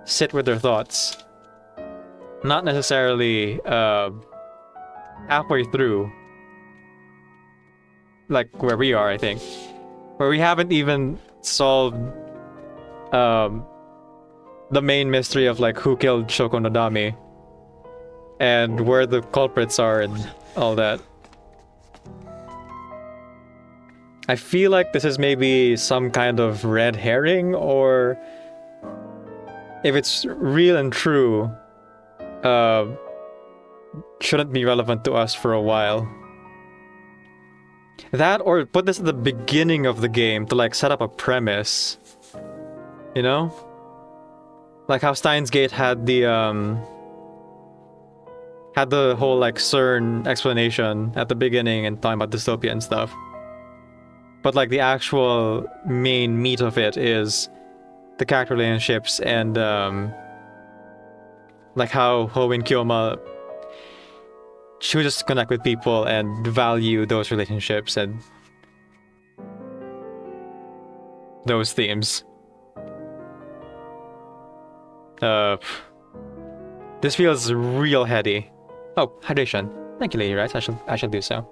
sit with their thoughts. Not necessarily halfway through, like where we are, I think, where we haven't even solved the main mystery of like who killed Shoko Nodami and where the culprits are and all that. I feel like this is maybe some kind of red herring, or if it's real and true, shouldn't be relevant to us for a while. That, or put this at the beginning of the game to like set up a premise. You know? Like how Steins Gate had the whole like CERN explanation at the beginning and talking about dystopia and stuff. But like the actual main meat of it is the character relationships and like how Ho and Kyoma chooses to connect with people and value those relationships and those themes. This feels real heady. Oh, hydration. Thank you, Lady Rice. I shall do so.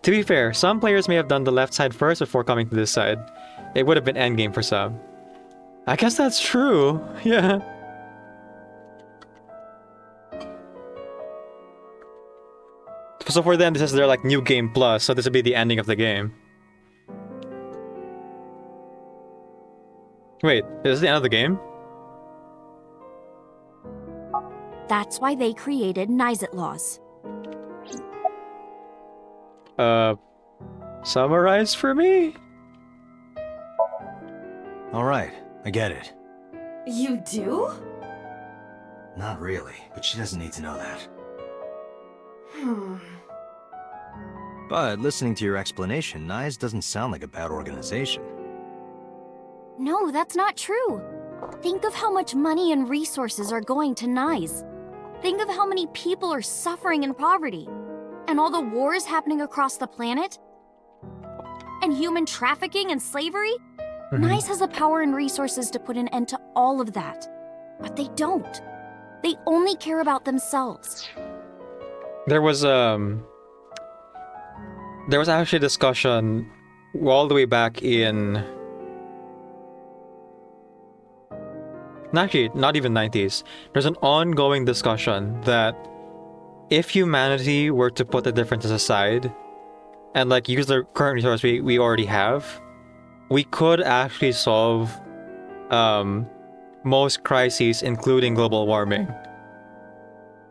To be fair, some players may have done the left side first before coming to this side. It would have been endgame for some. I guess that's true. Yeah. So for them, this is their like new game plus, so this would be the ending of the game. Wait, is this the end of the game?
That's why they created Nizet laws.
Summarize for me?
Alright, I get it.
You do?
Not really, but she doesn't need to know that. But listening to your explanation, Nyes doesn't sound like a bad organization.
No, that's not true. Think of how much money and resources are going to Nyes. Think of how many people are suffering in poverty. And all the wars happening across the planet. And human trafficking and slavery. Nyes has the power and resources to put an end to all of that. But they don't. They only care about themselves.
There was actually a discussion all the way back in... Actually, not even 90s. There's an ongoing discussion that if humanity were to put the differences aside and like use the current resource we already have, we could actually solve most crises, including global warming.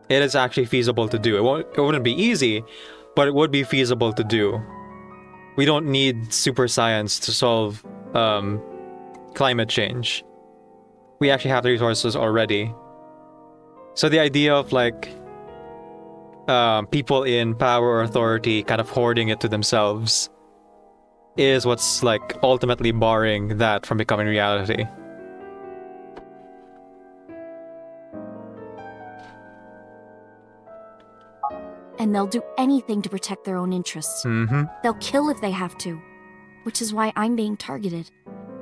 It is actually feasible to do. It wouldn't be easy, but it would be feasible to do. We don't need super science to solve climate change. We actually have the resources already. So the idea of like people in power or authority kind of hoarding it to themselves is what's like ultimately barring that from becoming reality.
And they'll do anything to protect their own interests. They'll kill if they have to. Which is why I'm being targeted.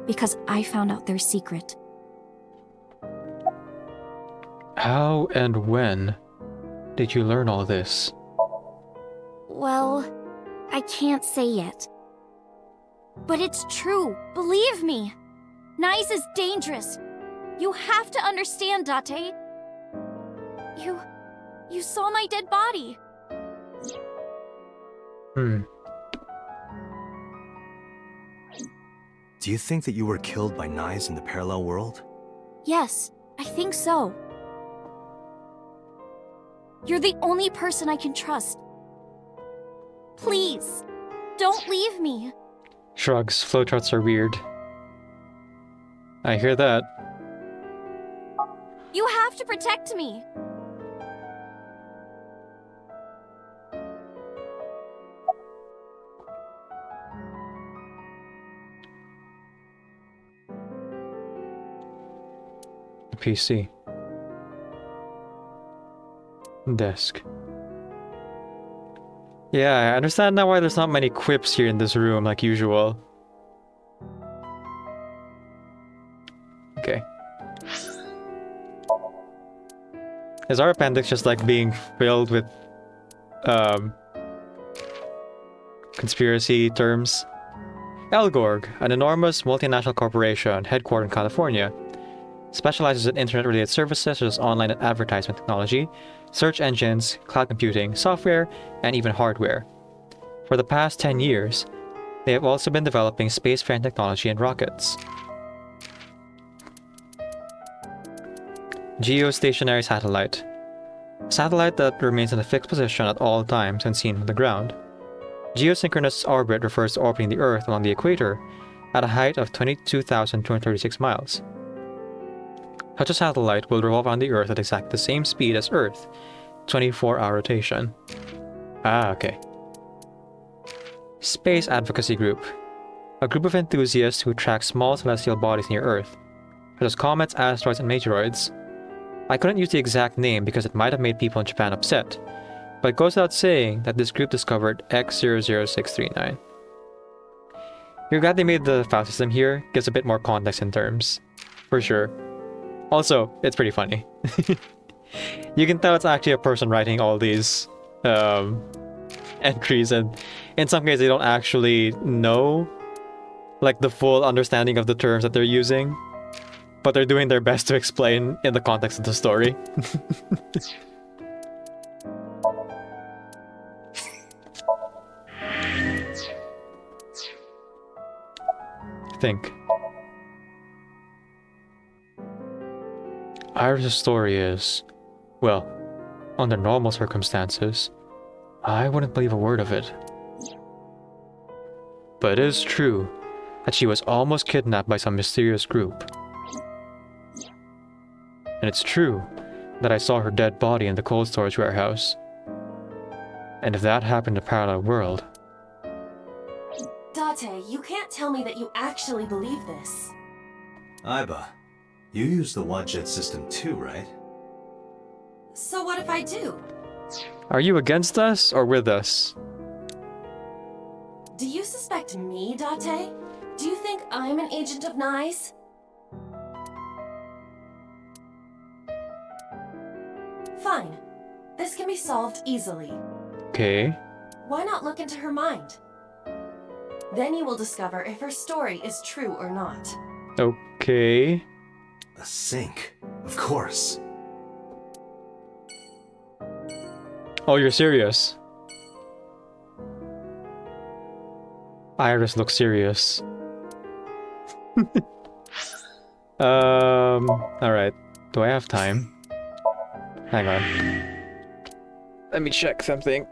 Because I found out their secret.
How and when did you learn all this?
Well, I can't say yet. But it's true, believe me. Nyes is dangerous. You have to understand, Date. You saw my dead body.
Do you think that you were killed by Nyes in the parallel world?
Yes, I think so. You're the only person I can trust. Please, don't leave me.
Shrugs. Flowcharts are weird. I hear that.
You have to protect me.
PC. Desk. Yeah, I understand now why there's not many quips here in this room like usual. okay. Is our appendix just like being filled with conspiracy terms? Elgorg, an enormous multinational corporation headquartered in California, specializes in internet-related services such as online advertisement technology, search engines, cloud computing, software, and even hardware. For the past 10 years, they have also been developing spacefaring technology and rockets. Geostationary satellite. A satellite that remains in a fixed position at all times when seen from the ground. Geosynchronous orbit refers to orbiting the Earth along the equator at a height of 22,236 miles. Such a satellite will revolve around the Earth at exactly the same speed as Earth, 24-hour rotation. Ah, okay. Space Advocacy Group. A group of enthusiasts who track small celestial bodies near Earth, such as comets, asteroids, and meteoroids. I couldn't use the exact name because it might have made people in Japan upset, but it goes without saying that this group discovered X00639. You're glad they made the file system here, gives a bit more context in terms. For sure. Also, it's pretty funny. You can tell it's actually a person writing all these entries, and in some cases they don't actually know like the full understanding of the terms that they're using, but they're doing their best to explain in the context of the story. Think. Iris' story is, well, under normal circumstances, I wouldn't believe a word of it. But it is true that she was almost kidnapped by some mysterious group. And it's true that I saw her dead body in the cold storage warehouse. And if that happened in a parallel world...
Date, you can't tell me that you actually believe this.
Aiba, you use the Wadjet system too, right?
So what if I do?
Are you against us or with us?
Do you suspect me, Date? Do you think I'm an agent of Nye's? Fine. This can be solved easily.
Okay.
Why not look into her mind? Then you will discover if her story is true or not.
Okay.
A sink, of course.
Oh, you're serious? Iris looks serious. Alright. Do I have time? Hang on. Let me check something.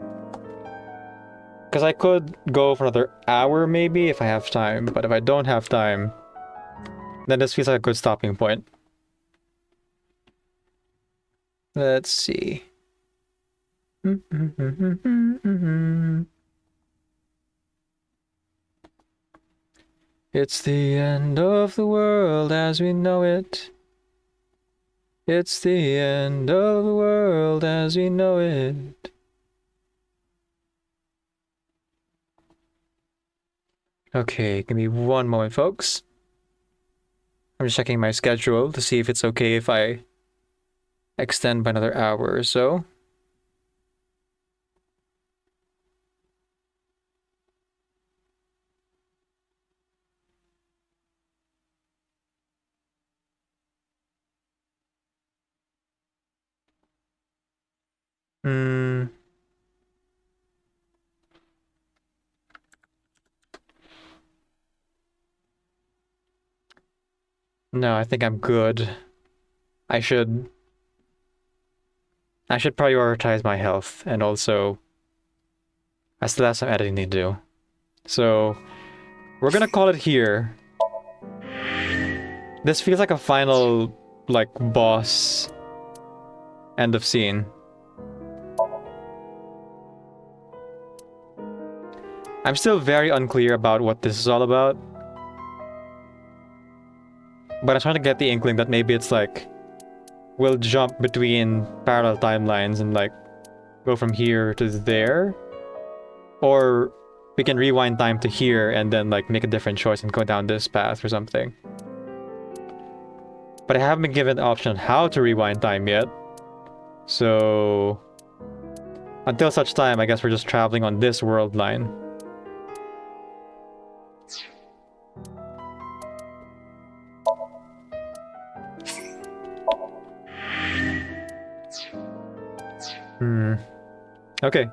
Because I could go for another hour maybe if I have time, but if I don't have time, then this feels like a good stopping point. Let's see. It's the end of the world as we know it. It's the end of the world as we know it. Okay, give me one moment, folks. I'm just checking my schedule to see if it's okay if I extend by another hour or so. No, I think I'm good. I should prioritize my health, and also I still have some editing to do. So we're gonna call it here. This feels like a final, like, boss end of scene. I'm still very unclear about what this is all about. But I'm trying to get the inkling that maybe it's like we'll jump between parallel timelines and like go from here to there. Or we can rewind time to here and then like make a different choice and go down this path or something. But I haven't been given the option on how to rewind time yet. So until such time, I guess we're just traveling on this world line. Okay.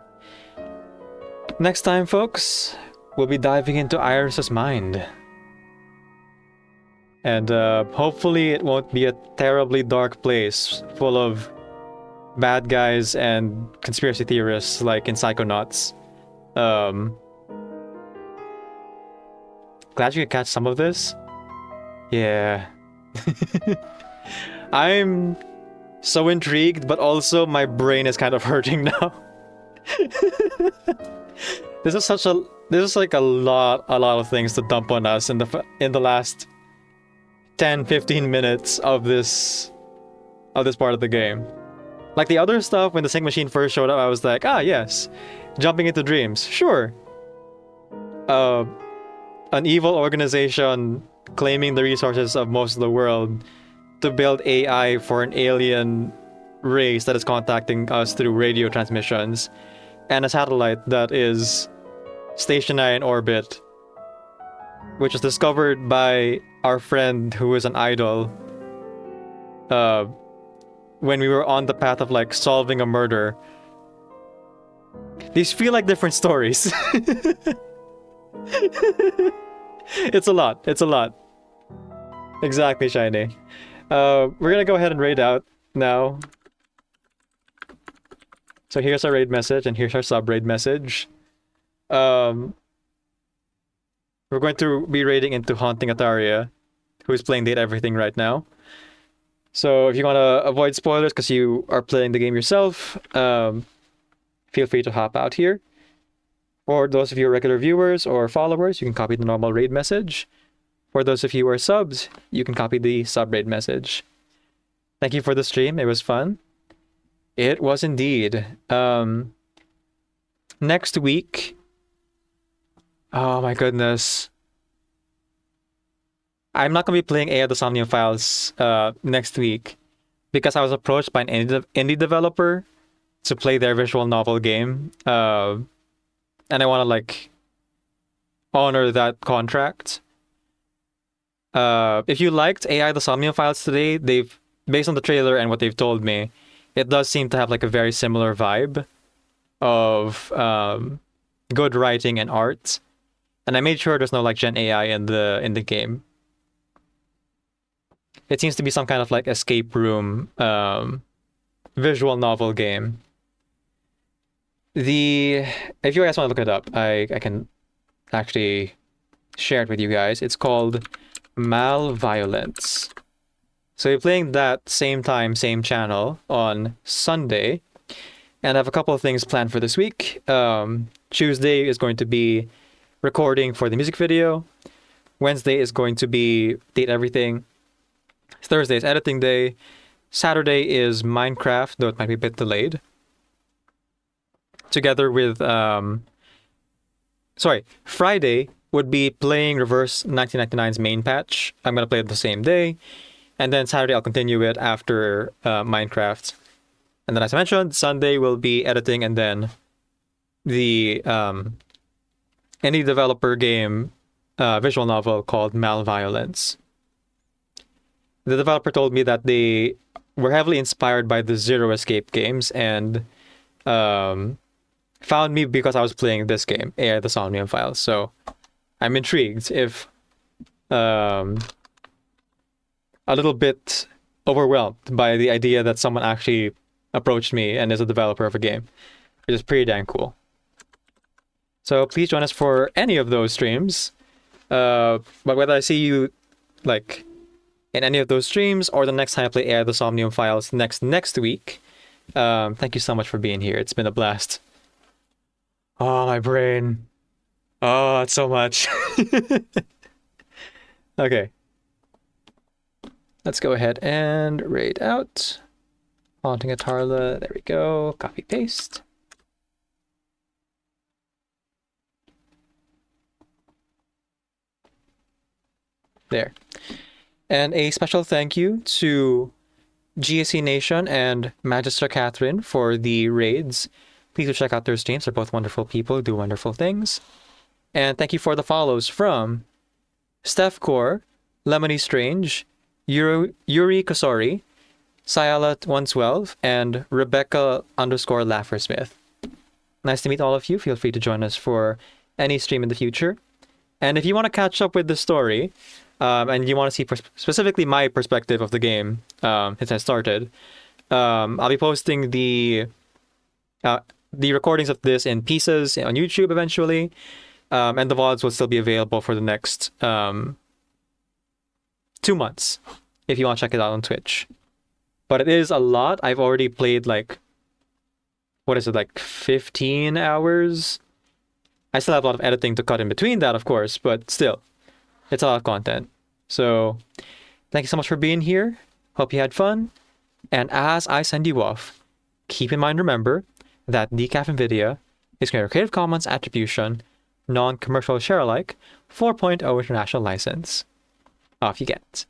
Next time, folks, we'll be diving into Iris's mind. And hopefully it won't be a terribly dark place full of bad guys and conspiracy theorists like in Psychonauts. Glad you could catch some of this. Yeah. I'm so intrigued, but also my brain is kind of hurting now. This is like a lot of things to dump on us in the last 10-15 minutes of this part of the game. Like the other stuff, when the sync machine first showed up, I was like, ah yes, jumping into dreams, sure. An evil organization claiming the resources of most of the world to build AI for an alien race that is contacting us through radio transmissions, and a satellite that is stationary in orbit, which was discovered by our friend who is an idol when we were on the path of like solving a murder. These feel like different stories. It's a lot. Exactly, Shiny. We're gonna go ahead and raid out now. So here's our raid message, and here's our sub-raid message. We're going to be raiding into Haunting Ataria, who is playing Date Everything right now. So if you want to avoid spoilers because you are playing the game yourself, feel free to hop out here. For those of you regular viewers or followers, you can copy the normal raid message. For those of you who are subs, you can copy the sub-raid message. Thank you for the stream. It was fun. It was indeed. Next week... Oh my goodness. I'm not going to be playing A of the Somnium Files next week because I was approached by an indie developer to play their visual novel game. And I want to like honor that contract. If you liked AI the Somnium Files today, they've based on the trailer and what they've told me, it does seem to have like a very similar vibe of good writing and art. And I made sure there's no like Gen AI in the game. It seems to be some kind of like escape room visual novel game. If you guys want to look it up, I can actually share it with you guys. It's called Malviolence. So you're playing that same time, same channel on Sunday. And I have a couple of things planned for this week. Tuesday is going to be recording for the music video. Wednesday is going to be Date Everything. Thursday is editing day. Saturday is Minecraft, though it might be a bit delayed. Together with... Friday would be playing Reverse 1999's main patch. I'm going to play it the same day. And then Saturday I'll continue it after Minecraft. And then as I mentioned, Sunday will be editing and then the indie developer game visual novel called Malviolence. The developer told me that they were heavily inspired by the Zero Escape games and found me because I was playing this game, AI the Somnium Files. So I'm intrigued, if a little bit overwhelmed by the idea that someone actually approached me and is a developer of a game, which is pretty dang cool. So please join us for any of those streams. But whether I see you like in any of those streams or the next time I play AI the Somnium Files next week, thank you so much for being here. It's been a blast. Oh, my brain. Oh, it's so much. Okay. Let's go ahead and raid out. Haunting Atarla. There we go. Copy paste. There. And a special thank you to GSC Nation and Magister Catherine for the raids. Please do check out their streams. They're both wonderful people who do wonderful things. And thank you for the follows from Steph Core, Lemony Strange, Yuri Kosori, Syala112, and Rebecca_Laffersmith. Nice to meet all of you. Feel free to join us for any stream in the future. And if you want to catch up with the story, and you want to see specifically my perspective of the game since I started, I'll be posting the recordings of this in pieces on YouTube eventually, and the VODs will still be available for the next 2 months if you want to check it out on Twitch. But it is a lot. I've already played like 15 hours? I still have a lot of editing to cut in between that, of course, but still, it's a lot of content. So, thank you so much for being here. Hope you had fun. And as I send you off, keep in mind, remember, that Decaf NVIDIA is Creative Commons Attribution, Non-Commercial Share-alike, 4.0 International License. Off you get.